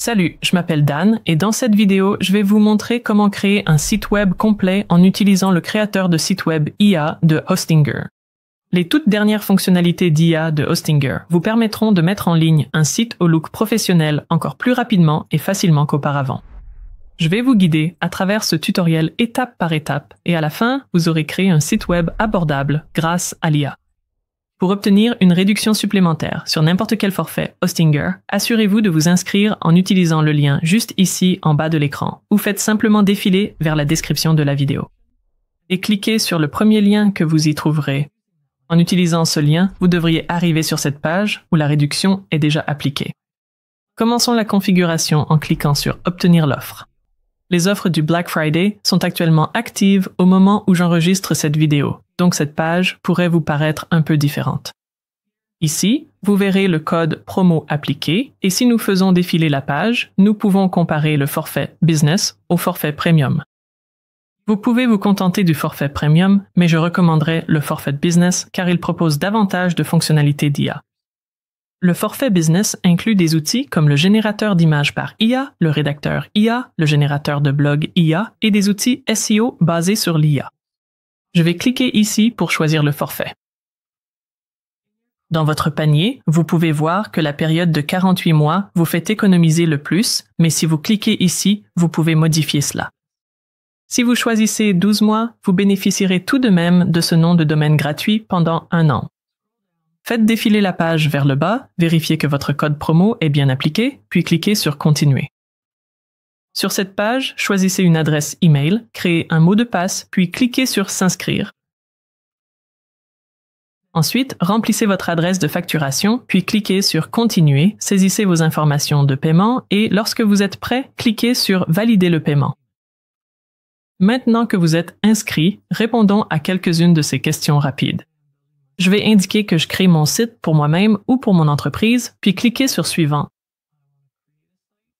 Salut, je m'appelle Dan et dans cette vidéo, je vais vous montrer comment créer un site web complet en utilisant le créateur de site web IA de Hostinger. Les toutes dernières fonctionnalités d'IA de Hostinger vous permettront de mettre en ligne un site au look professionnel encore plus rapidement et facilement qu'auparavant. Je vais vous guider à travers ce tutoriel étape par étape et à la fin, vous aurez créé un site web abordable grâce à l'IA. Pour obtenir une réduction supplémentaire sur n'importe quel forfait Hostinger, assurez-vous de vous inscrire en utilisant le lien juste ici en bas de l'écran ou faites simplement défiler vers la description de la vidéo. Et cliquez sur le premier lien que vous y trouverez. En utilisant ce lien, vous devriez arriver sur cette page où la réduction est déjà appliquée. Commençons la configuration en cliquant sur « Obtenir l'offre ». Les offres du Black Friday sont actuellement actives au moment où j'enregistre cette vidéo, donc cette page pourrait vous paraître un peu différente. Ici, vous verrez le code promo appliqué et si nous faisons défiler la page, nous pouvons comparer le forfait Business au forfait Premium. Vous pouvez vous contenter du forfait Premium, mais je recommanderais le forfait Business car il propose davantage de fonctionnalités d'IA. Le forfait Business inclut des outils comme le générateur d'images par IA, le rédacteur IA, le générateur de blog IA et des outils SEO basés sur l'IA. Je vais cliquer ici pour choisir le forfait. Dans votre panier, vous pouvez voir que la période de 48 mois vous fait économiser le plus, mais si vous cliquez ici, vous pouvez modifier cela. Si vous choisissez 12 mois, vous bénéficierez tout de même de ce nom de domaine gratuit pendant 1 an. Faites défiler la page vers le bas, vérifiez que votre code promo est bien appliqué, puis cliquez sur « Continuer ». Sur cette page, choisissez une adresse email, créez un mot de passe, puis cliquez sur « S'inscrire ». Ensuite, remplissez votre adresse de facturation, puis cliquez sur « Continuer », saisissez vos informations de paiement et lorsque vous êtes prêt, cliquez sur « Valider le paiement ». Maintenant que vous êtes inscrit, répondons à quelques-unes de ces questions rapides. Je vais indiquer que je crée mon site pour moi-même ou pour mon entreprise, puis cliquez sur « Suivant ».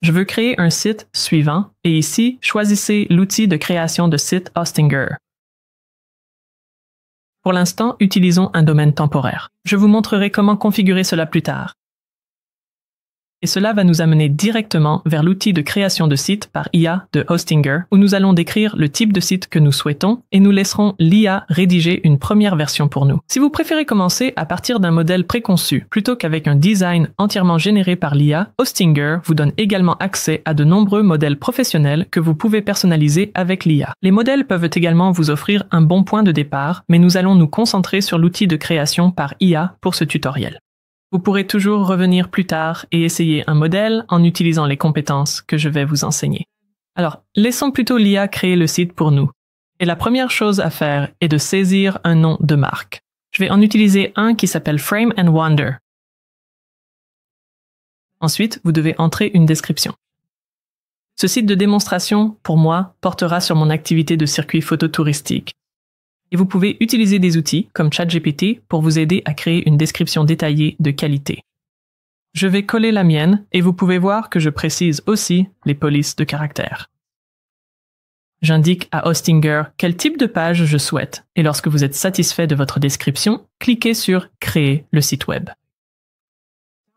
Je veux créer un site suivant et ici, choisissez l'outil de création de site Hostinger. Pour l'instant, utilisons un domaine temporaire. Je vous montrerai comment configurer cela plus tard. Et cela va nous amener directement vers l'outil de création de site par IA de Hostinger, où nous allons décrire le type de site que nous souhaitons et nous laisserons l'IA rédiger une première version pour nous. Si vous préférez commencer à partir d'un modèle préconçu plutôt qu'avec un design entièrement généré par l'IA, Hostinger vous donne également accès à de nombreux modèles professionnels que vous pouvez personnaliser avec l'IA. Les modèles peuvent également vous offrir un bon point de départ, mais nous allons nous concentrer sur l'outil de création par IA pour ce tutoriel. Vous pourrez toujours revenir plus tard et essayer un modèle en utilisant les compétences que je vais vous enseigner. Alors, laissons plutôt l'IA créer le site pour nous. Et la première chose à faire est de saisir un nom de marque. Je vais en utiliser un qui s'appelle Frame & Wander. Ensuite, vous devez entrer une description. Ce site de démonstration, pour moi, portera sur mon activité de circuit photo touristique. Et vous pouvez utiliser des outils comme ChatGPT pour vous aider à créer une description détaillée de qualité. Je vais coller la mienne et vous pouvez voir que je précise aussi les polices de caractères. J'indique à Hostinger quel type de page je souhaite et lorsque vous êtes satisfait de votre description, cliquez sur « Créer le site web ».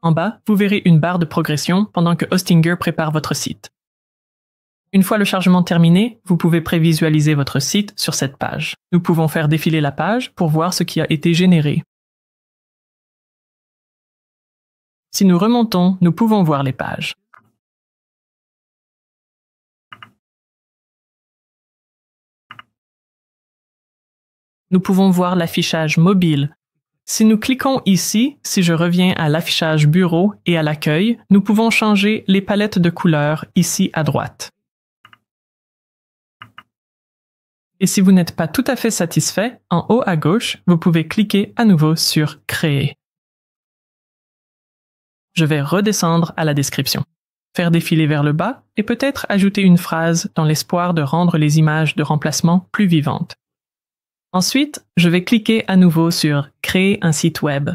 En bas, vous verrez une barre de progression pendant que Hostinger prépare votre site. Une fois le chargement terminé, vous pouvez prévisualiser votre site sur cette page. Nous pouvons faire défiler la page pour voir ce qui a été généré. Si nous remontons, nous pouvons voir les pages. Nous pouvons voir l'affichage mobile. Si nous cliquons ici, si je reviens à l'affichage bureau et à l'accueil, nous pouvons changer les palettes de couleurs ici à droite. Et si vous n'êtes pas tout à fait satisfait, en haut à gauche, vous pouvez cliquer à nouveau sur « Créer ». Je vais redescendre à la description, faire défiler vers le bas et peut-être ajouter une phrase dans l'espoir de rendre les images de remplacement plus vivantes. Ensuite, je vais cliquer à nouveau sur « Créer un site web ».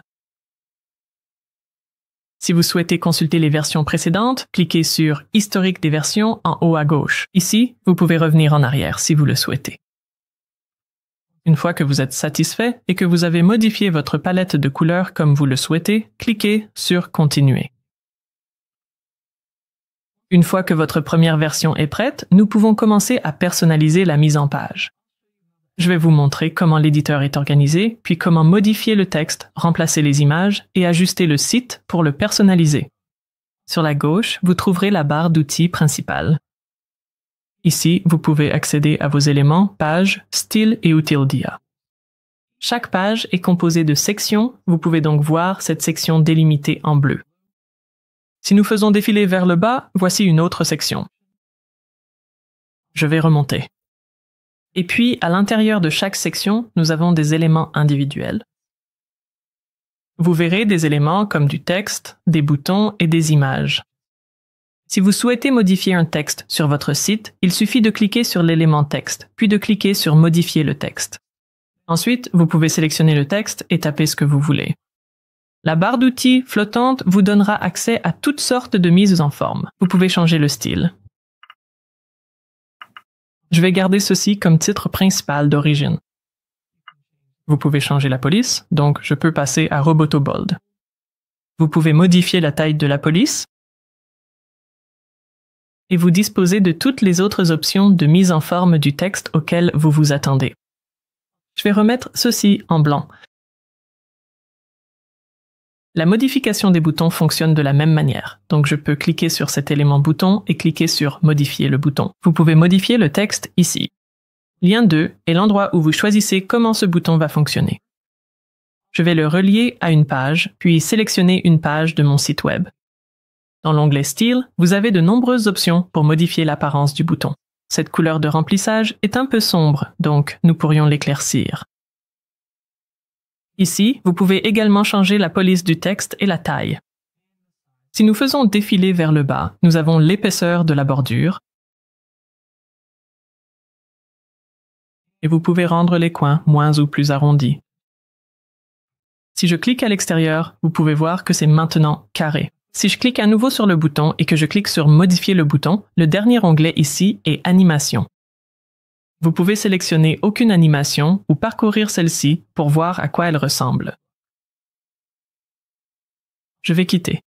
Si vous souhaitez consulter les versions précédentes, cliquez sur « Historique des versions » en haut à gauche. Ici, vous pouvez revenir en arrière si vous le souhaitez. Une fois que vous êtes satisfait et que vous avez modifié votre palette de couleurs comme vous le souhaitez, cliquez sur « Continuer ». Une fois que votre première version est prête, nous pouvons commencer à personnaliser la mise en page. Je vais vous montrer comment l'éditeur est organisé, puis comment modifier le texte, remplacer les images et ajuster le site pour le personnaliser. Sur la gauche, vous trouverez la barre d'outils principale. Ici, vous pouvez accéder à vos éléments, pages, styles et outils d'IA. Chaque page est composée de sections, vous pouvez donc voir cette section délimitée en bleu. Si nous faisons défiler vers le bas, voici une autre section. Je vais remonter. Et puis, à l'intérieur de chaque section, nous avons des éléments individuels. Vous verrez des éléments comme du texte, des boutons et des images. Si vous souhaitez modifier un texte sur votre site, il suffit de cliquer sur l'élément texte, puis de cliquer sur Modifier le texte. Ensuite, vous pouvez sélectionner le texte et taper ce que vous voulez. La barre d'outils flottante vous donnera accès à toutes sortes de mises en forme. Vous pouvez changer le style. Je vais garder ceci comme titre principal d'origine. Vous pouvez changer la police, donc je peux passer à Roboto Bold. Vous pouvez modifier la taille de la police et vous disposez de toutes les autres options de mise en forme du texte auquel vous vous attendez. Je vais remettre ceci en blanc. La modification des boutons fonctionne de la même manière, donc je peux cliquer sur cet élément bouton et cliquer sur Modifier le bouton. Vous pouvez modifier le texte ici. Lien 2 est l'endroit où vous choisissez comment ce bouton va fonctionner. Je vais le relier à une page, puis sélectionner une page de mon site web. Dans l'onglet Style, vous avez de nombreuses options pour modifier l'apparence du bouton. Cette couleur de remplissage est un peu sombre, donc nous pourrions l'éclaircir. Ici, vous pouvez également changer la police du texte et la taille. Si nous faisons défiler vers le bas, nous avons l'épaisseur de la bordure et vous pouvez rendre les coins moins ou plus arrondis. Si je clique à l'extérieur, vous pouvez voir que c'est maintenant carré. Si je clique à nouveau sur le bouton et que je clique sur Modifier le bouton, le dernier onglet ici est Animation. Vous pouvez sélectionner aucune animation ou parcourir celle-ci pour voir à quoi elle ressemble. Je vais quitter.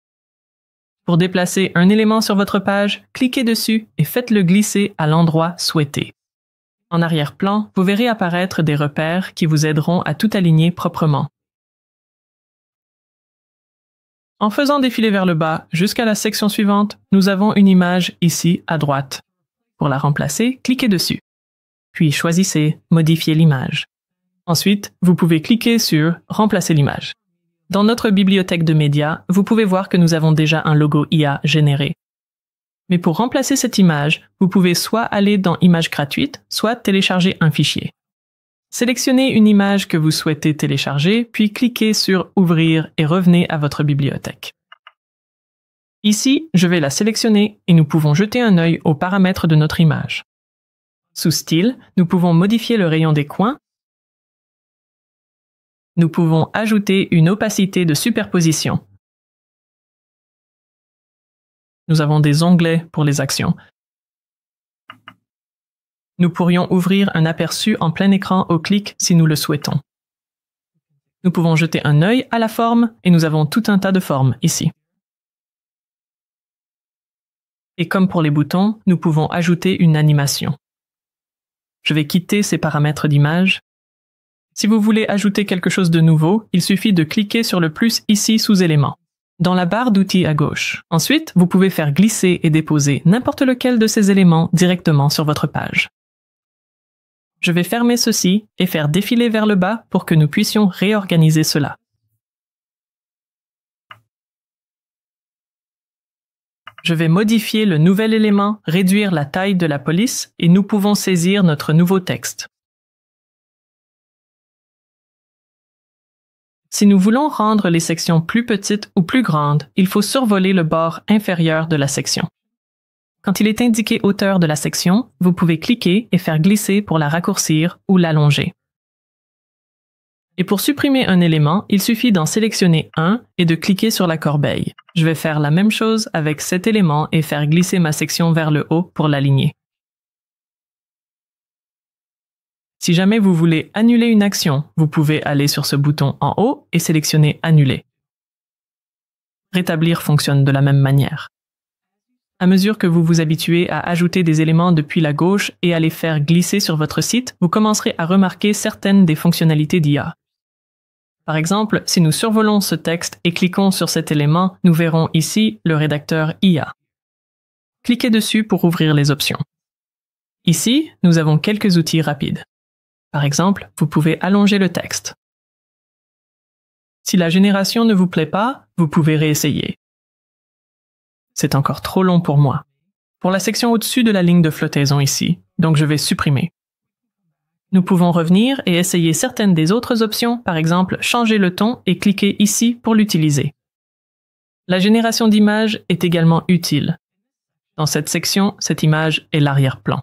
Pour déplacer un élément sur votre page, cliquez dessus et faites-le glisser à l'endroit souhaité. En arrière-plan, vous verrez apparaître des repères qui vous aideront à tout aligner proprement. En faisant défiler vers le bas jusqu'à la section suivante, nous avons une image ici à droite. Pour la remplacer, cliquez dessus. Puis choisissez Modifier l'image. Ensuite, vous pouvez cliquer sur Remplacer l'image. Dans notre bibliothèque de médias, vous pouvez voir que nous avons déjà un logo IA généré. Mais pour remplacer cette image, vous pouvez soit aller dans Images gratuites, soit télécharger un fichier. Sélectionnez une image que vous souhaitez télécharger, puis cliquez sur Ouvrir et revenez à votre bibliothèque. Ici, je vais la sélectionner et nous pouvons jeter un œil aux paramètres de notre image. Sous Style, nous pouvons modifier le rayon des coins. Nous pouvons ajouter une opacité de superposition. Nous avons des onglets pour les actions. Nous pourrions ouvrir un aperçu en plein écran au clic si nous le souhaitons. Nous pouvons jeter un œil à la forme et nous avons tout un tas de formes ici. Et comme pour les boutons, nous pouvons ajouter une animation. Je vais quitter ces paramètres d'image. Si vous voulez ajouter quelque chose de nouveau, il suffit de cliquer sur le plus ici sous éléments, dans la barre d'outils à gauche. Ensuite, vous pouvez faire glisser et déposer n'importe lequel de ces éléments directement sur votre page. Je vais fermer ceci et faire défiler vers le bas pour que nous puissions réorganiser cela. Je vais modifier le nouvel élément, réduire la taille de la police et nous pouvons saisir notre nouveau texte. Si nous voulons rendre les sections plus petites ou plus grandes, il faut survoler le bord inférieur de la section. Quand il est indiqué hauteur de la section, vous pouvez cliquer et faire glisser pour la raccourcir ou l'allonger. Et pour supprimer un élément, il suffit d'en sélectionner un et de cliquer sur la corbeille. Je vais faire la même chose avec cet élément et faire glisser ma section vers le haut pour l'aligner. Si jamais vous voulez annuler une action, vous pouvez aller sur ce bouton en haut et sélectionner Annuler. Rétablir fonctionne de la même manière. À mesure que vous vous habituez à ajouter des éléments depuis la gauche et à les faire glisser sur votre site, vous commencerez à remarquer certaines des fonctionnalités d'IA. Par exemple, si nous survolons ce texte et cliquons sur cet élément, nous verrons ici le rédacteur IA. Cliquez dessus pour ouvrir les options. Ici, nous avons quelques outils rapides. Par exemple, vous pouvez allonger le texte. Si la génération ne vous plaît pas, vous pouvez réessayer. C'est encore trop long pour moi. Pour la section au-dessus de la ligne de flottaison ici, donc je vais supprimer. Nous pouvons revenir et essayer certaines des autres options, par exemple changer le ton et cliquer ici pour l'utiliser. La génération d'images est également utile. Dans cette section, cette image est l'arrière-plan.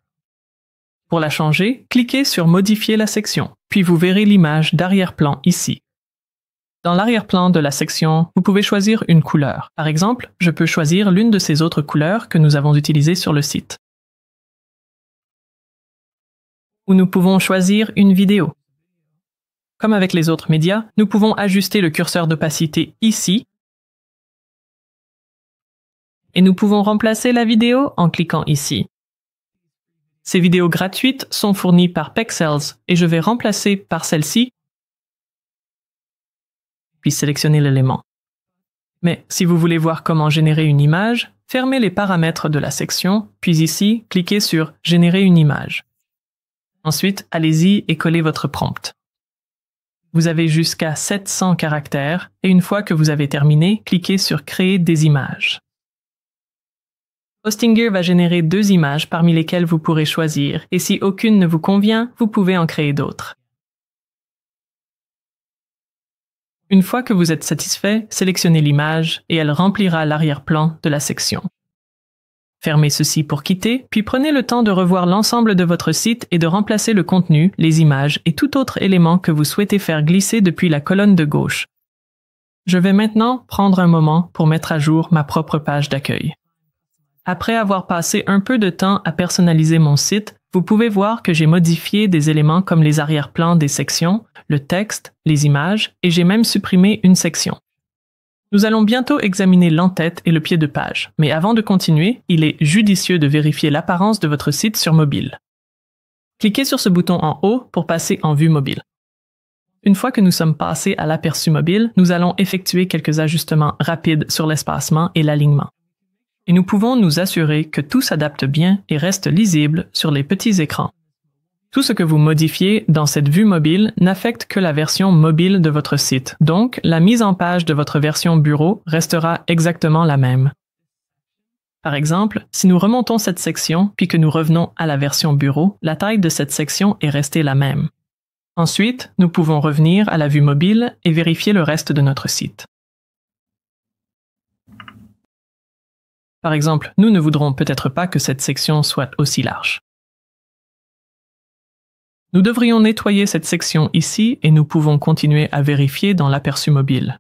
Pour la changer, cliquez sur Modifier la section, puis vous verrez l'image d'arrière-plan ici. Dans l'arrière-plan de la section, vous pouvez choisir une couleur. Par exemple, je peux choisir l'une de ces autres couleurs que nous avons utilisées sur le site. Ou nous pouvons choisir une vidéo. Comme avec les autres médias, nous pouvons ajuster le curseur d'opacité ici et nous pouvons remplacer la vidéo en cliquant ici. Ces vidéos gratuites sont fournies par Pexels et je vais remplacer par celle-ci puis sélectionner l'élément. Mais si vous voulez voir comment générer une image, fermez les paramètres de la section, puis ici, cliquez sur « Générer une image ». Ensuite, allez-y et collez votre prompt. Vous avez jusqu'à 700 caractères et une fois que vous avez terminé, cliquez sur « Créer des images ». Hostinger va générer 2 images parmi lesquelles vous pourrez choisir et si aucune ne vous convient, vous pouvez en créer d'autres. Une fois que vous êtes satisfait, sélectionnez l'image et elle remplira l'arrière-plan de la section. Fermez ceci pour quitter, puis prenez le temps de revoir l'ensemble de votre site et de remplacer le contenu, les images et tout autre élément que vous souhaitez faire glisser depuis la colonne de gauche. Je vais maintenant prendre un moment pour mettre à jour ma propre page d'accueil. Après avoir passé un peu de temps à personnaliser mon site, vous pouvez voir que j'ai modifié des éléments comme les arrière-plans des sections, le texte, les images, et j'ai même supprimé une section. Nous allons bientôt examiner l'en-tête et le pied de page, mais avant de continuer, il est judicieux de vérifier l'apparence de votre site sur mobile. Cliquez sur ce bouton en haut pour passer en vue mobile. Une fois que nous sommes passés à l'aperçu mobile, nous allons effectuer quelques ajustements rapides sur l'espacement et l'alignement. Et nous pouvons nous assurer que tout s'adapte bien et reste lisible sur les petits écrans. Tout ce que vous modifiez dans cette vue mobile n'affecte que la version mobile de votre site, donc la mise en page de votre version bureau restera exactement la même. Par exemple, si nous remontons cette section puis que nous revenons à la version bureau, la taille de cette section est restée la même. Ensuite, nous pouvons revenir à la vue mobile et vérifier le reste de notre site. Par exemple, nous ne voudrons peut-être pas que cette section soit aussi large. Nous devrions nettoyer cette section ici et nous pouvons continuer à vérifier dans l'aperçu mobile.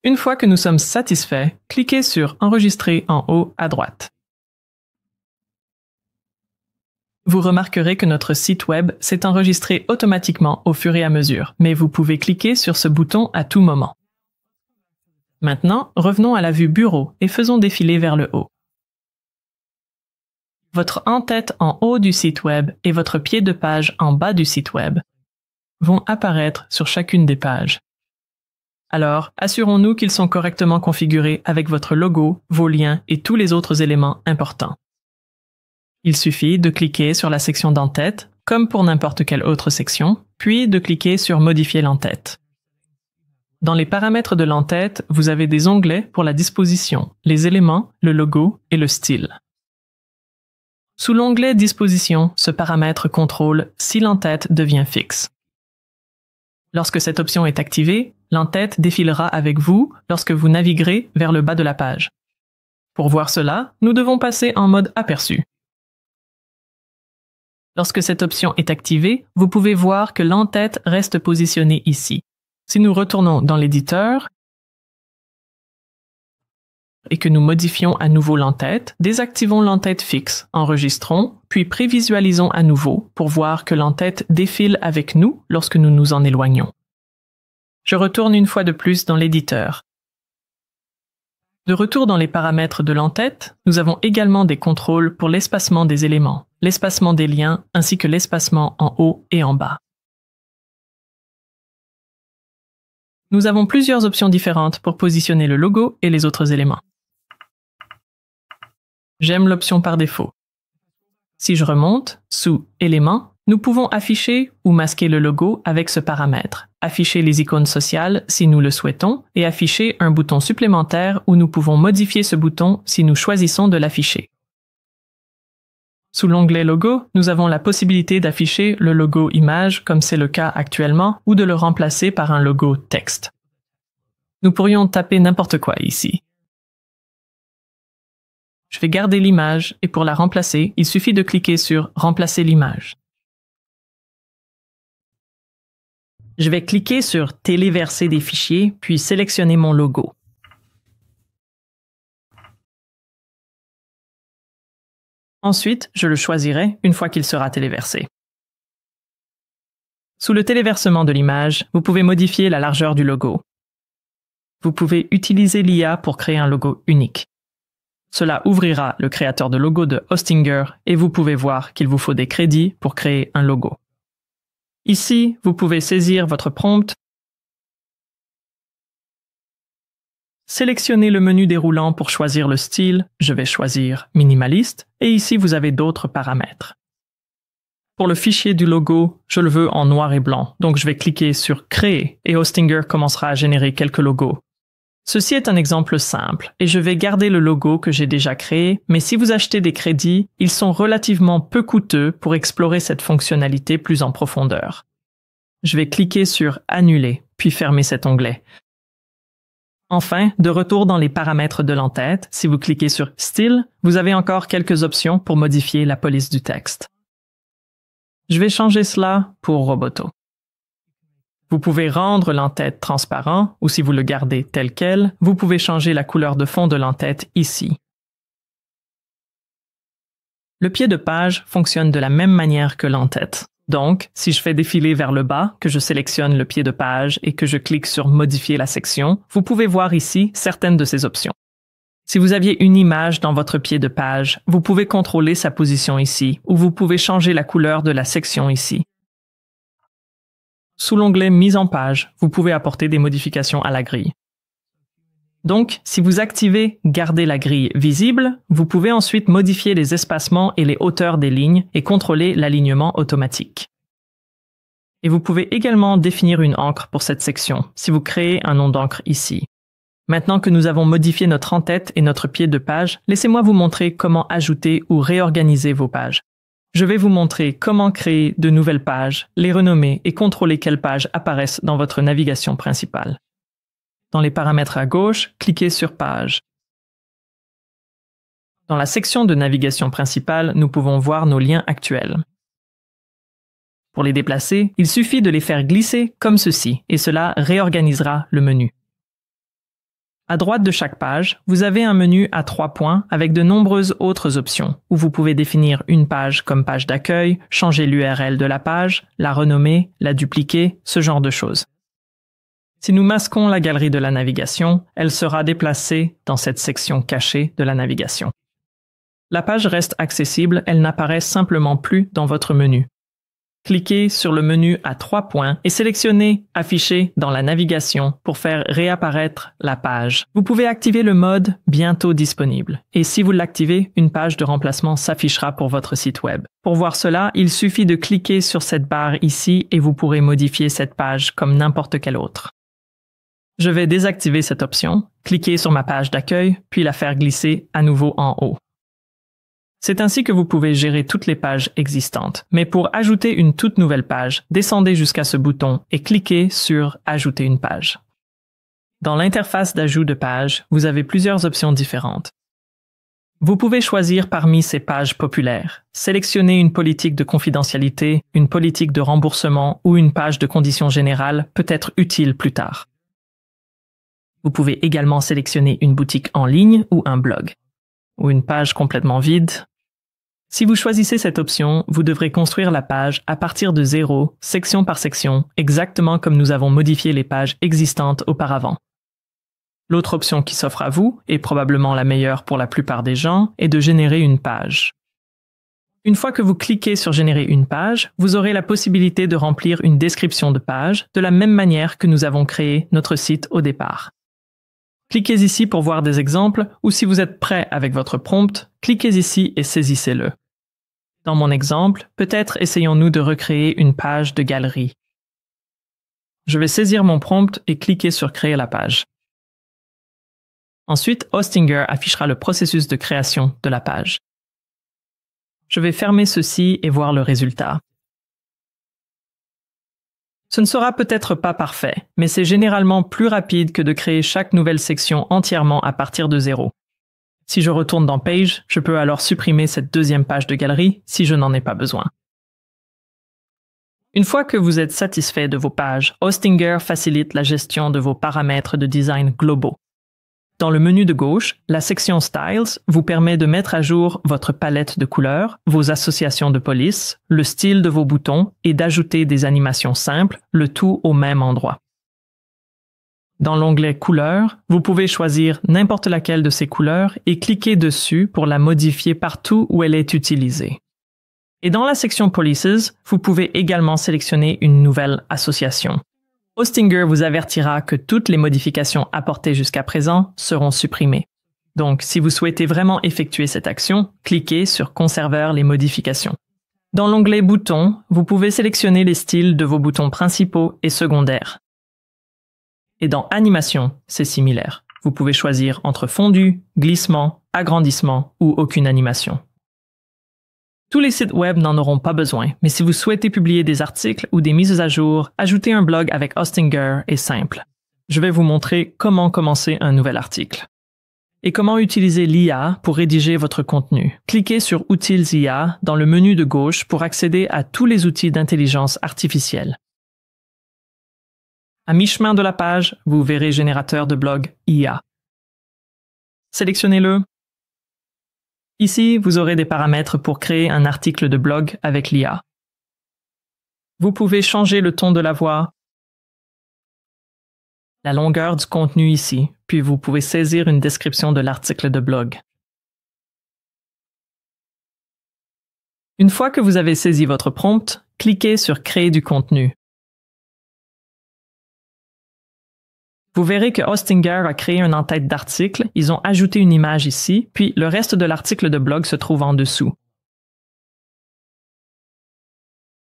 Une fois que nous sommes satisfaits, cliquez sur « Enregistrer » en haut à droite. Vous remarquerez que notre site web s'est enregistré automatiquement au fur et à mesure, mais vous pouvez cliquer sur ce bouton à tout moment. Maintenant, revenons à la vue bureau et faisons défiler vers le haut. Votre en-tête en haut du site web et votre pied de page en bas du site web vont apparaître sur chacune des pages. Alors, assurons-nous qu'ils sont correctement configurés avec votre logo, vos liens et tous les autres éléments importants. Il suffit de cliquer sur la section d'en-tête, comme pour n'importe quelle autre section, puis de cliquer sur « Modifier l'en-tête ». Dans les paramètres de l'en-tête, vous avez des onglets pour la disposition, les éléments, le logo et le style. Sous l'onglet Disposition, ce paramètre contrôle si l'en-tête devient fixe. Lorsque cette option est activée, l'en-tête défilera avec vous lorsque vous naviguerez vers le bas de la page. Pour voir cela, nous devons passer en mode aperçu. Lorsque cette option est activée, vous pouvez voir que l'en-tête reste positionnée ici. Si nous retournons dans l'éditeur et que nous modifions à nouveau l'en-tête, désactivons l'en-tête fixe, enregistrons, puis prévisualisons à nouveau pour voir que l'en-tête défile avec nous lorsque nous nous en éloignons. Je retourne une fois de plus dans l'éditeur. De retour dans les paramètres de l'entête, nous avons également des contrôles pour l'espacement des éléments, l'espacement des liens ainsi que l'espacement en haut et en bas. Nous avons plusieurs options différentes pour positionner le logo et les autres éléments. J'aime l'option par défaut. Si je remonte, sous Éléments, nous pouvons afficher ou masquer le logo avec ce paramètre, afficher les icônes sociales si nous le souhaitons et afficher un bouton supplémentaire où nous pouvons modifier ce bouton si nous choisissons de l'afficher. Sous l'onglet Logo, nous avons la possibilité d'afficher le logo image comme c'est le cas actuellement ou de le remplacer par un logo texte. Nous pourrions taper n'importe quoi ici. Je vais garder l'image et pour la remplacer, il suffit de cliquer sur Remplacer l'image. Je vais cliquer sur Téléverser des fichiers, puis sélectionner mon logo. Ensuite, je le choisirai une fois qu'il sera téléversé. Sous le téléversement de l'image, vous pouvez modifier la largeur du logo. Vous pouvez utiliser l'IA pour créer un logo unique. Cela ouvrira le créateur de logo de Hostinger et vous pouvez voir qu'il vous faut des crédits pour créer un logo. Ici, vous pouvez saisir votre prompt, sélectionner le menu déroulant pour choisir le style, je vais choisir minimaliste, et ici vous avez d'autres paramètres. Pour le fichier du logo, je le veux en noir et blanc, donc je vais cliquer sur Créer et Hostinger commencera à générer quelques logos. Ceci est un exemple simple et je vais garder le logo que j'ai déjà créé, mais si vous achetez des crédits, ils sont relativement peu coûteux pour explorer cette fonctionnalité plus en profondeur. Je vais cliquer sur Annuler, puis fermer cet onglet. Enfin, de retour dans les paramètres de l'entête, si vous cliquez sur Style, vous avez encore quelques options pour modifier la police du texte. Je vais changer cela pour Roboto. Vous pouvez rendre l'entête transparent ou si vous le gardez tel quel, vous pouvez changer la couleur de fond de l'entête ici. Le pied de page fonctionne de la même manière que l'entête. Donc, si je fais défiler vers le bas, que je sélectionne le pied de page et que je clique sur Modifier la section, vous pouvez voir ici certaines de ces options. Si vous aviez une image dans votre pied de page, vous pouvez contrôler sa position ici ou vous pouvez changer la couleur de la section ici. Sous l'onglet Mise en page, vous pouvez apporter des modifications à la grille. Donc, si vous activez Garder la grille visible, vous pouvez ensuite modifier les espacements et les hauteurs des lignes et contrôler l'alignement automatique. Et vous pouvez également définir une encre pour cette section, si vous créez un nom d'encre ici. Maintenant que nous avons modifié notre en-tête et notre pied de page, laissez-moi vous montrer comment ajouter ou réorganiser vos pages. Je vais vous montrer comment créer de nouvelles pages, les renommer et contrôler quelles pages apparaissent dans votre navigation principale. Dans les paramètres à gauche, cliquez sur Page. Dans la section de navigation principale, nous pouvons voir nos liens actuels. Pour les déplacer, il suffit de les faire glisser comme ceci et cela réorganisera le menu. À droite de chaque page, vous avez un menu à 3 points avec de nombreuses autres options où vous pouvez définir une page comme page d'accueil, changer l'URL de la page, la renommer, la dupliquer, ce genre de choses. Si nous masquons la galerie de la navigation, elle sera déplacée dans cette section cachée de la navigation. La page reste accessible, elle n'apparaît simplement plus dans votre menu. Cliquez sur le menu à 3 points et sélectionnez « Afficher dans la navigation » pour faire réapparaître la page. Vous pouvez activer le mode « Bientôt disponible » et si vous l'activez, une page de remplacement s'affichera pour votre site web. Pour voir cela, il suffit de cliquer sur cette barre ici et vous pourrez modifier cette page comme n'importe quelle autre. Je vais désactiver cette option, cliquer sur ma page d'accueil, puis la faire glisser à nouveau en haut. C'est ainsi que vous pouvez gérer toutes les pages existantes. Mais pour ajouter une toute nouvelle page, descendez jusqu'à ce bouton et cliquez sur « Ajouter une page ». Dans l'interface d'ajout de page, vous avez plusieurs options différentes. Vous pouvez choisir parmi ces pages populaires, sélectionner une politique de confidentialité, une politique de remboursement ou une page de conditions générales peut être utile plus tard. Vous pouvez également sélectionner une boutique en ligne ou un blog, ou une page complètement vide. Si vous choisissez cette option, vous devrez construire la page à partir de zéro, section par section, exactement comme nous avons modifié les pages existantes auparavant. L'autre option qui s'offre à vous, et probablement la meilleure pour la plupart des gens, est de générer une page. Une fois que vous cliquez sur générer une page, vous aurez la possibilité de remplir une description de page de la même manière que nous avons créé notre site au départ. Cliquez ici pour voir des exemples ou si vous êtes prêt avec votre prompt, cliquez ici et saisissez-le. Dans mon exemple, peut-être essayons-nous de recréer une page de galerie. Je vais saisir mon prompt et cliquer sur créer la page. Ensuite, Hostinger affichera le processus de création de la page. Je vais fermer ceci et voir le résultat. Ce ne sera peut-être pas parfait, mais c'est généralement plus rapide que de créer chaque nouvelle section entièrement à partir de zéro. Si je retourne dans Page, je peux alors supprimer cette deuxième page de galerie si je n'en ai pas besoin. Une fois que vous êtes satisfait de vos pages, Hostinger facilite la gestion de vos paramètres de design globaux. Dans le menu de gauche, la section Styles vous permet de mettre à jour votre palette de couleurs, vos associations de police, le style de vos boutons et d'ajouter des animations simples, le tout au même endroit. Dans l'onglet Couleurs, vous pouvez choisir n'importe laquelle de ces couleurs et cliquer dessus pour la modifier partout où elle est utilisée. Et dans la section Policies, vous pouvez également sélectionner une nouvelle association. Hostinger vous avertira que toutes les modifications apportées jusqu'à présent seront supprimées. Donc, si vous souhaitez vraiment effectuer cette action, cliquez sur Conserver les modifications. Dans l'onglet Boutons, vous pouvez sélectionner les styles de vos boutons principaux et secondaires. Et dans Animation, c'est similaire. Vous pouvez choisir entre fondu, glissement, agrandissement ou aucune animation. Tous les sites web n'en auront pas besoin, mais si vous souhaitez publier des articles ou des mises à jour, ajouter un blog avec Hostinger est simple. Je vais vous montrer comment commencer un nouvel article. Et comment utiliser l'IA pour rédiger votre contenu. Cliquez sur Outils IA dans le menu de gauche pour accéder à tous les outils d'intelligence artificielle. À mi-chemin de la page, vous verrez Générateur de blog IA. Sélectionnez-le. Ici, vous aurez des paramètres pour créer un article de blog avec l'IA. Vous pouvez changer le ton de la voix, la longueur du contenu ici, puis vous pouvez saisir une description de l'article de blog. Une fois que vous avez saisi votre prompt, cliquez sur Créer du contenu. Vous verrez que Hostinger a créé un en-tête d'article, ils ont ajouté une image ici, puis le reste de l'article de blog se trouve en dessous.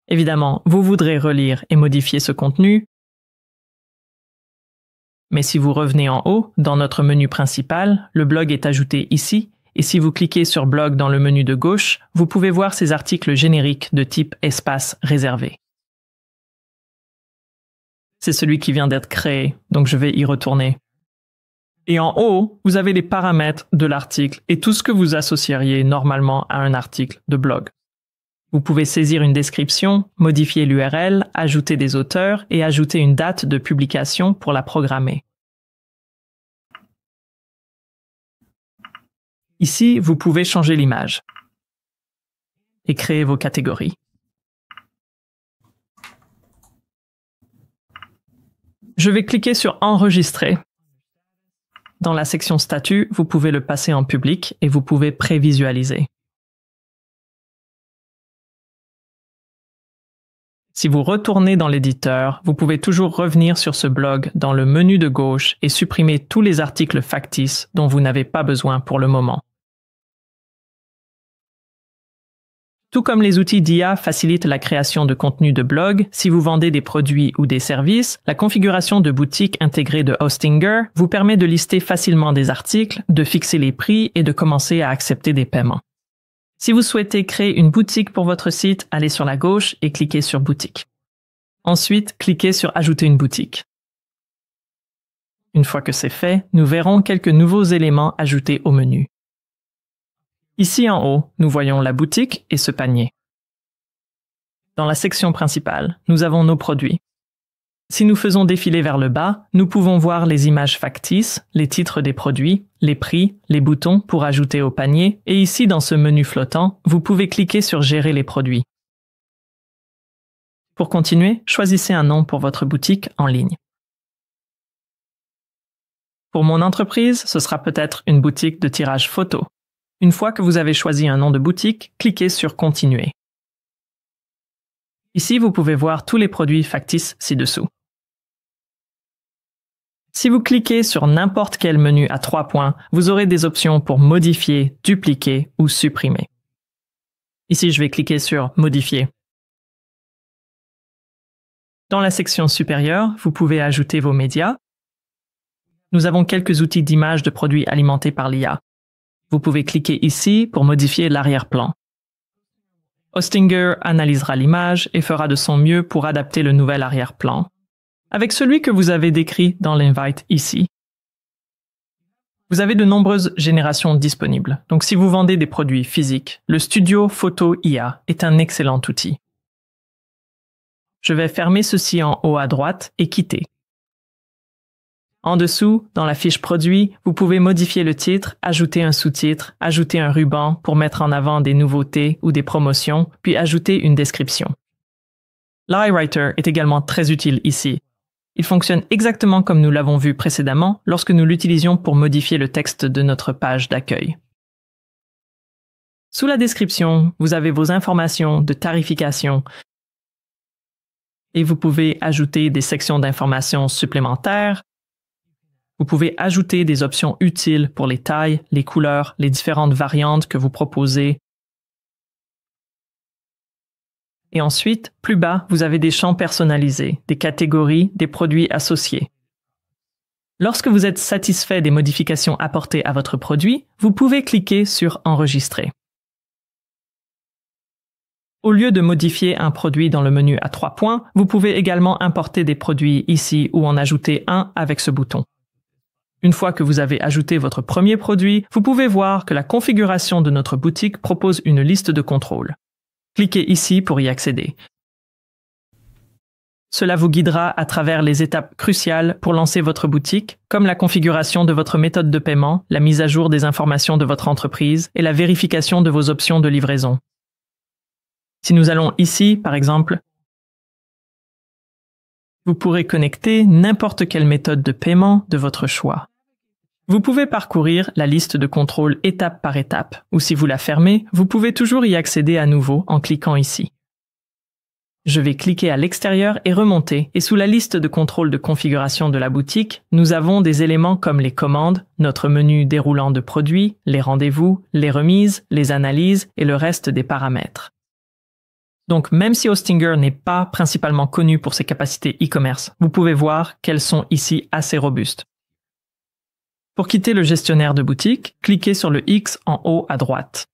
Évidemment, vous voudrez relire et modifier ce contenu, mais si vous revenez en haut, dans notre menu principal, le blog est ajouté ici, et si vous cliquez sur Blog dans le menu de gauche, vous pouvez voir ces articles génériques de type espace réservé. C'est celui qui vient d'être créé, donc je vais y retourner. Et en haut, vous avez les paramètres de l'article et tout ce que vous associeriez normalement à un article de blog. Vous pouvez saisir une description, modifier l'URL, ajouter des auteurs et ajouter une date de publication pour la programmer. Ici, vous pouvez changer l'image et créer vos catégories. Je vais cliquer sur Enregistrer. Dans la section Statut, vous pouvez le passer en public et vous pouvez prévisualiser. Si vous retournez dans l'éditeur, vous pouvez toujours revenir sur ce blog dans le menu de gauche et supprimer tous les articles factices dont vous n'avez pas besoin pour le moment. Tout comme les outils d'IA facilitent la création de contenu de blog, si vous vendez des produits ou des services, la configuration de boutique intégrée de Hostinger vous permet de lister facilement des articles, de fixer les prix et de commencer à accepter des paiements. Si vous souhaitez créer une boutique pour votre site, allez sur la gauche et cliquez sur Boutique. Ensuite, cliquez sur Ajouter une boutique. Une fois que c'est fait, nous verrons quelques nouveaux éléments ajoutés au menu. Ici en haut, nous voyons la boutique et ce panier. Dans la section principale, nous avons nos produits. Si nous faisons défiler vers le bas, nous pouvons voir les images factices, les titres des produits, les prix, les boutons pour ajouter au panier, et ici dans ce menu flottant, vous pouvez cliquer sur Gérer les produits. Pour continuer, choisissez un nom pour votre boutique en ligne. Pour mon entreprise, ce sera peut-être une boutique de tirage photo. Une fois que vous avez choisi un nom de boutique, cliquez sur Continuer. Ici, vous pouvez voir tous les produits factices ci-dessous. Si vous cliquez sur n'importe quel menu à 3 points, vous aurez des options pour modifier, dupliquer ou supprimer. Ici, je vais cliquer sur Modifier. Dans la section supérieure, vous pouvez ajouter vos médias. Nous avons quelques outils d'image de produits alimentés par l'IA. Vous pouvez cliquer ici pour modifier l'arrière-plan. Hostinger analysera l'image et fera de son mieux pour adapter le nouvel arrière-plan, avec celui que vous avez décrit dans l'invite ici. Vous avez de nombreuses générations disponibles, donc si vous vendez des produits physiques, le Studio Photo IA est un excellent outil. Je vais fermer ceci en haut à droite et quitter. En dessous, dans la fiche produit, vous pouvez modifier le titre, ajouter un sous-titre, ajouter un ruban pour mettre en avant des nouveautés ou des promotions, puis ajouter une description. L'iWriter est également très utile ici. Il fonctionne exactement comme nous l'avons vu précédemment lorsque nous l'utilisions pour modifier le texte de notre page d'accueil. Sous la description, vous avez vos informations de tarification et vous pouvez ajouter des sections d'informations supplémentaires. Vous pouvez ajouter des options utiles pour les tailles, les couleurs, les différentes variantes que vous proposez. Et ensuite, plus bas, vous avez des champs personnalisés, des catégories, des produits associés. Lorsque vous êtes satisfait des modifications apportées à votre produit, vous pouvez cliquer sur Enregistrer. Au lieu de modifier un produit dans le menu à 3 points, vous pouvez également importer des produits ici ou en ajouter un avec ce bouton. Une fois que vous avez ajouté votre premier produit, vous pouvez voir que la configuration de notre boutique propose une liste de contrôles. Cliquez ici pour y accéder. Cela vous guidera à travers les étapes cruciales pour lancer votre boutique, comme la configuration de votre méthode de paiement, la mise à jour des informations de votre entreprise et la vérification de vos options de livraison. Si nous allons ici, par exemple, vous pourrez connecter n'importe quelle méthode de paiement de votre choix. Vous pouvez parcourir la liste de contrôles étape par étape, ou si vous la fermez, vous pouvez toujours y accéder à nouveau en cliquant ici. Je vais cliquer à l'extérieur et remonter, et sous la liste de contrôles de configuration de la boutique, nous avons des éléments comme les commandes, notre menu déroulant de produits, les rendez-vous, les remises, les analyses et le reste des paramètres. Donc, même si Hostinger n'est pas principalement connu pour ses capacités e-commerce, vous pouvez voir qu'elles sont ici assez robustes. Pour quitter le gestionnaire de boutique, cliquez sur le X en haut à droite.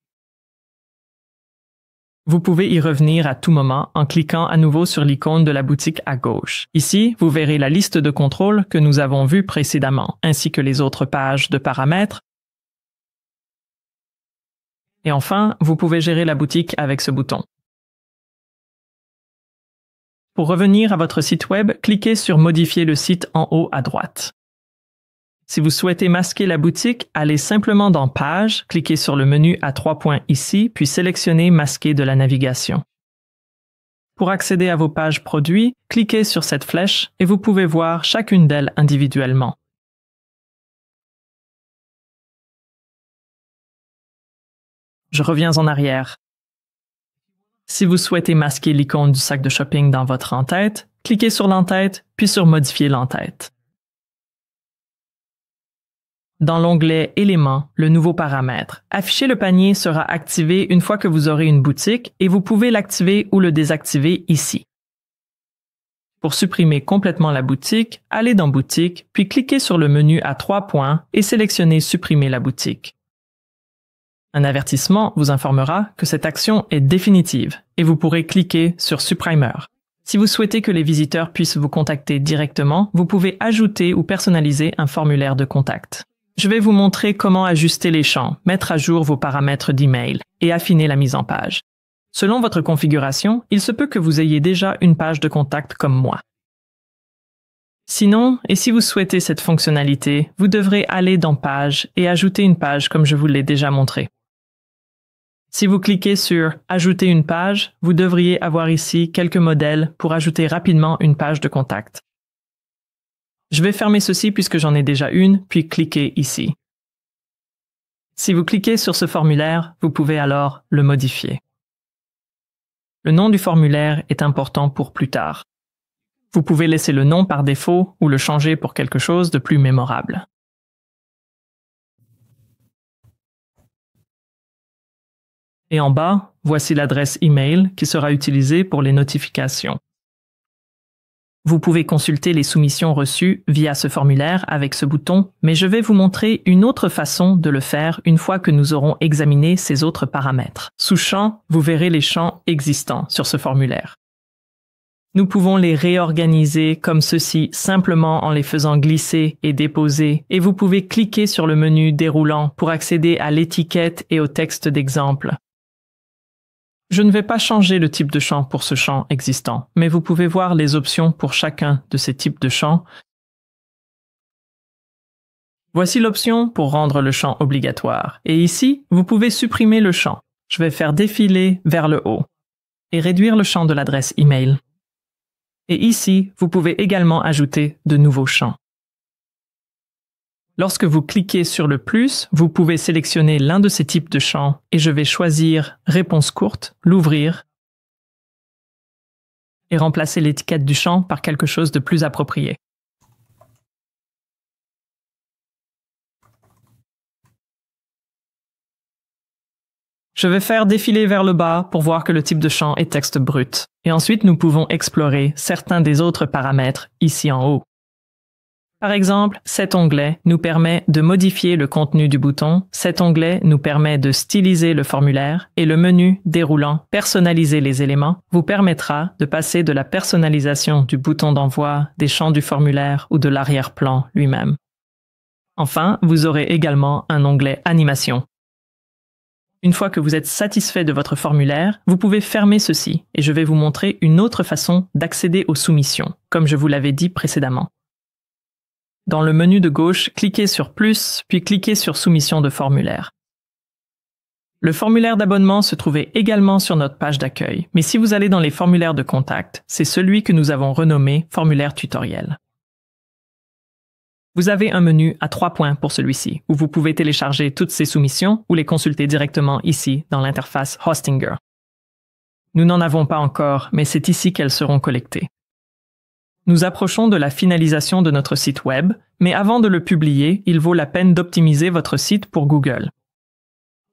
Vous pouvez y revenir à tout moment en cliquant à nouveau sur l'icône de la boutique à gauche. Ici, vous verrez la liste de contrôles que nous avons vus précédemment, ainsi que les autres pages de paramètres. Et enfin, vous pouvez gérer la boutique avec ce bouton. Pour revenir à votre site web, cliquez sur Modifier le site en haut à droite. Si vous souhaitez masquer la boutique, allez simplement dans Page, cliquez sur le menu à 3 points ici, puis sélectionnez Masquer de la navigation. Pour accéder à vos pages produits, cliquez sur cette flèche et vous pouvez voir chacune d'elles individuellement. Je reviens en arrière. Si vous souhaitez masquer l'icône du sac de shopping dans votre en-tête, cliquez sur l'en-tête, puis sur Modifier l'en-tête. Dans l'onglet Éléments, le nouveau paramètre, Afficher le panier sera activé une fois que vous aurez une boutique et vous pouvez l'activer ou le désactiver ici. Pour supprimer complètement la boutique, allez dans Boutique, puis cliquez sur le menu à 3 points et sélectionnez Supprimer la boutique. Un avertissement vous informera que cette action est définitive et vous pourrez cliquer sur Supprimer. Si vous souhaitez que les visiteurs puissent vous contacter directement, vous pouvez ajouter ou personnaliser un formulaire de contact. Je vais vous montrer comment ajuster les champs, mettre à jour vos paramètres d'email et affiner la mise en page. Selon votre configuration, il se peut que vous ayez déjà une page de contact comme moi. Sinon, et si vous souhaitez cette fonctionnalité, vous devrez aller dans Page et ajouter une page comme je vous l'ai déjà montré. Si vous cliquez sur « Ajouter une page », vous devriez avoir ici quelques modèles pour ajouter rapidement une page de contact. Je vais fermer ceci puisque j'en ai déjà une, puis cliquer ici. Si vous cliquez sur ce formulaire, vous pouvez alors le modifier. Le nom du formulaire est important pour plus tard. Vous pouvez laisser le nom par défaut ou le changer pour quelque chose de plus mémorable. Et en bas, voici l'adresse email qui sera utilisée pour les notifications. Vous pouvez consulter les soumissions reçues via ce formulaire avec ce bouton, mais je vais vous montrer une autre façon de le faire une fois que nous aurons examiné ces autres paramètres. Sous Champs, vous verrez les champs existants sur ce formulaire. Nous pouvons les réorganiser comme ceci simplement en les faisant glisser et déposer, et vous pouvez cliquer sur le menu déroulant pour accéder à l'étiquette et au texte d'exemple. Je ne vais pas changer le type de champ pour ce champ existant, mais vous pouvez voir les options pour chacun de ces types de champs. Voici l'option pour rendre le champ obligatoire. Et ici, vous pouvez supprimer le champ. Je vais faire défiler vers le haut et réduire le champ de l'adresse email. Et ici, vous pouvez également ajouter de nouveaux champs. Lorsque vous cliquez sur le plus, vous pouvez sélectionner l'un de ces types de champs et je vais choisir Réponse courte, l'ouvrir et remplacer l'étiquette du champ par quelque chose de plus approprié. Je vais faire défiler vers le bas pour voir que le type de champ est texte brut. Et ensuite, nous pouvons explorer certains des autres paramètres ici en haut. Par exemple, cet onglet nous permet de modifier le contenu du bouton, cet onglet nous permet de styliser le formulaire et le menu déroulant « Personnaliser les éléments » vous permettra de passer de la personnalisation du bouton d'envoi, des champs du formulaire ou de l'arrière-plan lui-même. Enfin, vous aurez également un onglet « Animation ». Une fois que vous êtes satisfait de votre formulaire, vous pouvez fermer ceci et je vais vous montrer une autre façon d'accéder aux soumissions, comme je vous l'avais dit précédemment. Dans le menu de gauche, cliquez sur Plus, puis cliquez sur Soumission de formulaire. Le formulaire d'abonnement se trouvait également sur notre page d'accueil, mais si vous allez dans les formulaires de contact, c'est celui que nous avons renommé Formulaire tutoriel. Vous avez un menu à 3 points pour celui-ci, où vous pouvez télécharger toutes ces soumissions ou les consulter directement ici dans l'interface Hostinger. Nous n'en avons pas encore, mais c'est ici qu'elles seront collectées. Nous approchons de la finalisation de notre site web, mais avant de le publier, il vaut la peine d'optimiser votre site pour Google.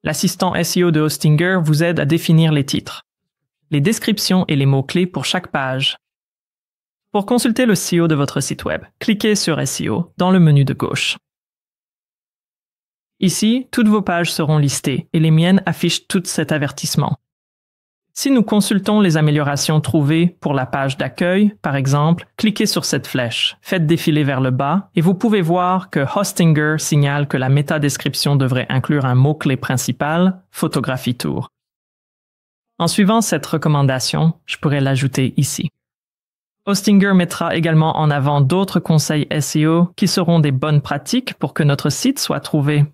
L'assistant SEO de Hostinger vous aide à définir les titres, les descriptions et les mots-clés pour chaque page. Pour consulter le SEO de votre site web, cliquez sur SEO dans le menu de gauche. Ici, toutes vos pages seront listées et les miennes affichent tout cet avertissement. Si nous consultons les améliorations trouvées pour la page d'accueil, par exemple, cliquez sur cette flèche, faites défiler vers le bas et vous pouvez voir que Hostinger signale que la métadescription devrait inclure un mot-clé principal, photographie tour. En suivant cette recommandation, je pourrais l'ajouter ici. Hostinger mettra également en avant d'autres conseils SEO qui seront des bonnes pratiques pour que notre site soit trouvé.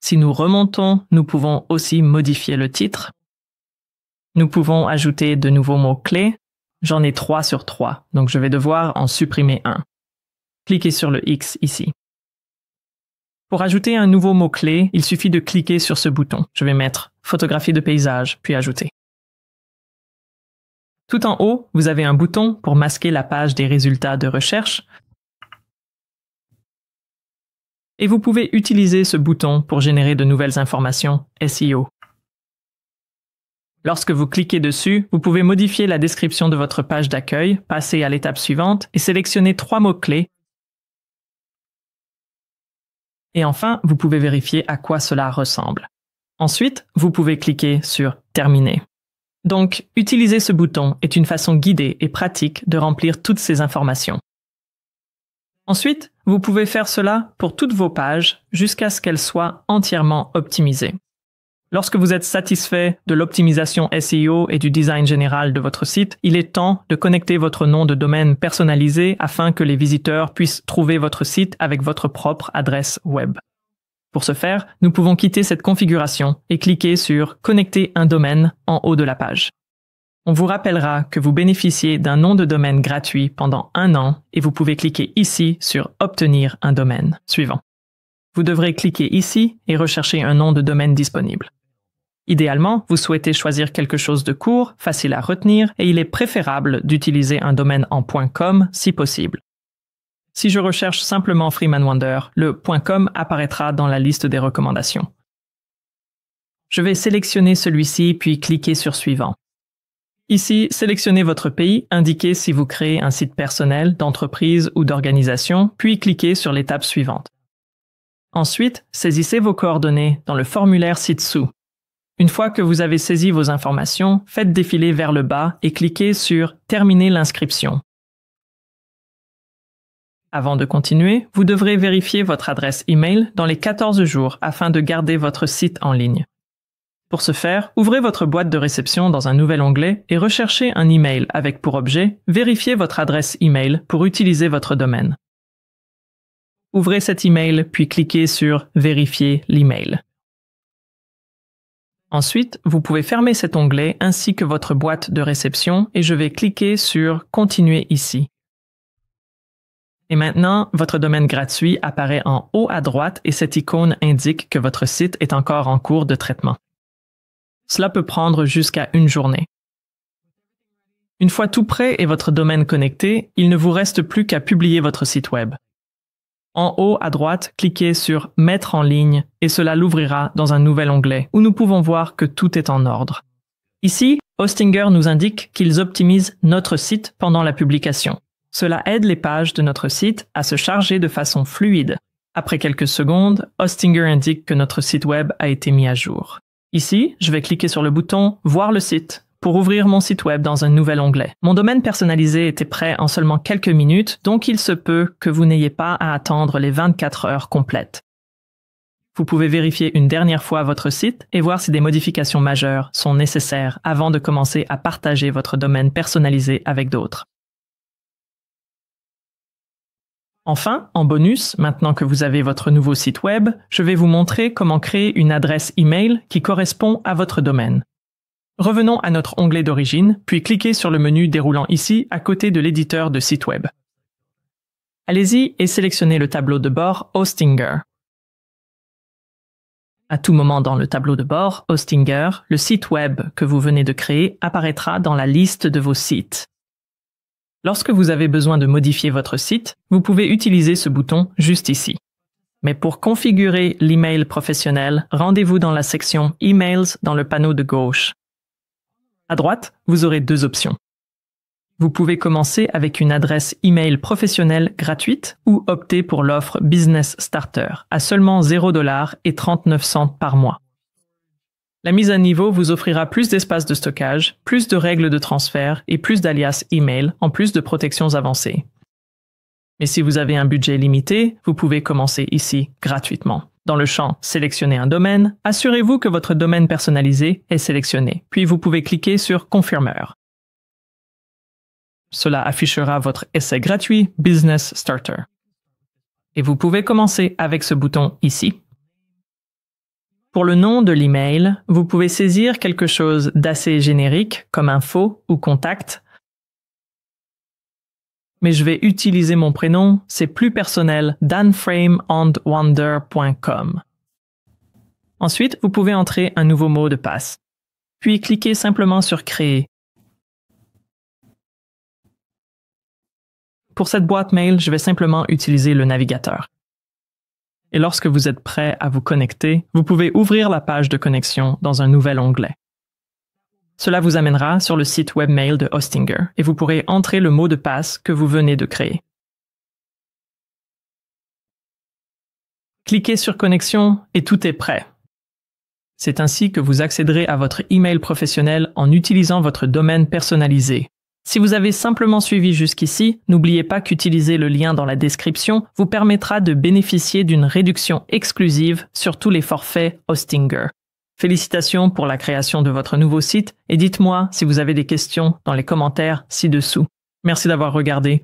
Si nous remontons, nous pouvons aussi modifier le titre. Nous pouvons ajouter de nouveaux mots-clés. J'en ai 3 sur 3, donc je vais devoir en supprimer un. Cliquez sur le X ici. Pour ajouter un nouveau mot-clé, il suffit de cliquer sur ce bouton. Je vais mettre « Photographie de paysage » puis « Ajouter ». Tout en haut, vous avez un bouton pour masquer la page des résultats de recherche. Et vous pouvez utiliser ce bouton pour générer de nouvelles informations SEO. Lorsque vous cliquez dessus, vous pouvez modifier la description de votre page d'accueil, passer à l'étape suivante et sélectionner 3 mots-clés. Et enfin, vous pouvez vérifier à quoi cela ressemble. Ensuite, vous pouvez cliquer sur « Terminer ». Donc, utiliser ce bouton est une façon guidée et pratique de remplir toutes ces informations. Ensuite, vous pouvez faire cela pour toutes vos pages jusqu'à ce qu'elles soient entièrement optimisées. Lorsque vous êtes satisfait de l'optimisation SEO et du design général de votre site, il est temps de connecter votre nom de domaine personnalisé afin que les visiteurs puissent trouver votre site avec votre propre adresse web. Pour ce faire, nous pouvons quitter cette configuration et cliquer sur « Connecter un domaine » en haut de la page. On vous rappellera que vous bénéficiez d'un nom de domaine gratuit pendant 1 an et vous pouvez cliquer ici sur « Obtenir un domaine » suivant. Vous devrez cliquer ici et rechercher un nom de domaine disponible. Idéalement, vous souhaitez choisir quelque chose de court, facile à retenir, et il est préférable d'utiliser un domaine en .com si possible. Si je recherche simplement Freeman Wonder, le .com apparaîtra dans la liste des recommandations. Je vais sélectionner celui-ci puis cliquer sur Suivant. Ici, sélectionnez votre pays, indiquez si vous créez un site personnel, d'entreprise ou d'organisation, puis cliquez sur l'étape suivante. Ensuite, saisissez vos coordonnées dans le formulaire ci-dessous. Une fois que vous avez saisi vos informations, faites défiler vers le bas et cliquez sur « Terminer l'inscription ». Avant de continuer, vous devrez vérifier votre adresse email dans les 14 jours afin de garder votre site en ligne. Pour ce faire, ouvrez votre boîte de réception dans un nouvel onglet et recherchez un email avec pour objet « Vérifier votre adresse email pour utiliser votre domaine ». Ouvrez cet email puis cliquez sur « Vérifier l'email ». Ensuite, vous pouvez fermer cet onglet ainsi que votre boîte de réception et je vais cliquer sur « Continuer ici ». Et maintenant, votre domaine gratuit apparaît en haut à droite et cette icône indique que votre site est encore en cours de traitement. Cela peut prendre jusqu'à 1 journée. Une fois tout prêt et votre domaine connecté, il ne vous reste plus qu'à publier votre site web. En haut à droite, cliquez sur « Mettre en ligne » et cela l'ouvrira dans un nouvel onglet où nous pouvons voir que tout est en ordre. Ici, Hostinger nous indique qu'ils optimisent notre site pendant la publication. Cela aide les pages de notre site à se charger de façon fluide. Après quelques secondes, Hostinger indique que notre site web a été mis à jour. Ici, je vais cliquer sur le bouton « Voir le site » pour ouvrir mon site web dans un nouvel onglet. Mon domaine personnalisé était prêt en seulement quelques minutes, donc il se peut que vous n'ayez pas à attendre les 24 heures complètes. Vous pouvez vérifier une dernière fois votre site et voir si des modifications majeures sont nécessaires avant de commencer à partager votre domaine personnalisé avec d'autres. Enfin, en bonus, maintenant que vous avez votre nouveau site web, je vais vous montrer comment créer une adresse email qui correspond à votre domaine. Revenons à notre onglet d'origine, puis cliquez sur le menu déroulant ici à côté de l'éditeur de site web. Allez-y et sélectionnez le tableau de bord Hostinger. À tout moment dans le tableau de bord Hostinger, le site web que vous venez de créer apparaîtra dans la liste de vos sites. Lorsque vous avez besoin de modifier votre site, vous pouvez utiliser ce bouton juste ici. Mais pour configurer l'email professionnel, rendez-vous dans la section Emails dans le panneau de gauche. À droite, vous aurez 2 options. Vous pouvez commencer avec une adresse email professionnelle gratuite ou opter pour l'offre Business Starter à seulement $0 et 39 cents par mois. La mise à niveau vous offrira plus d'espace de stockage, plus de règles de transfert et plus d'alias email en plus de protections avancées. Mais si vous avez un budget limité, vous pouvez commencer ici gratuitement. Dans le champ « Sélectionner un domaine », assurez-vous que votre domaine personnalisé est sélectionné, puis vous pouvez cliquer sur « Confirmeur ». Cela affichera votre essai gratuit Business Starter. Et vous pouvez commencer avec ce bouton ici. Pour le nom de l'email, vous pouvez saisir quelque chose d'assez générique comme info ou contact. Mais je vais utiliser mon prénom, c'est plus personnel, danframeandwonder.com. Ensuite, vous pouvez entrer un nouveau mot de passe. Puis cliquez simplement sur Créer. Pour cette boîte mail, je vais simplement utiliser le navigateur. Et lorsque vous êtes prêt à vous connecter, vous pouvez ouvrir la page de connexion dans un nouvel onglet. Cela vous amènera sur le site webmail de Hostinger et vous pourrez entrer le mot de passe que vous venez de créer. Cliquez sur Connexion et tout est prêt. C'est ainsi que vous accéderez à votre email professionnel en utilisant votre domaine personnalisé. Si vous avez simplement suivi jusqu'ici, n'oubliez pas qu'utiliser le lien dans la description vous permettra de bénéficier d'une réduction exclusive sur tous les forfaits Hostinger. Félicitations pour la création de votre nouveau site et dites-moi si vous avez des questions dans les commentaires ci-dessous. Merci d'avoir regardé.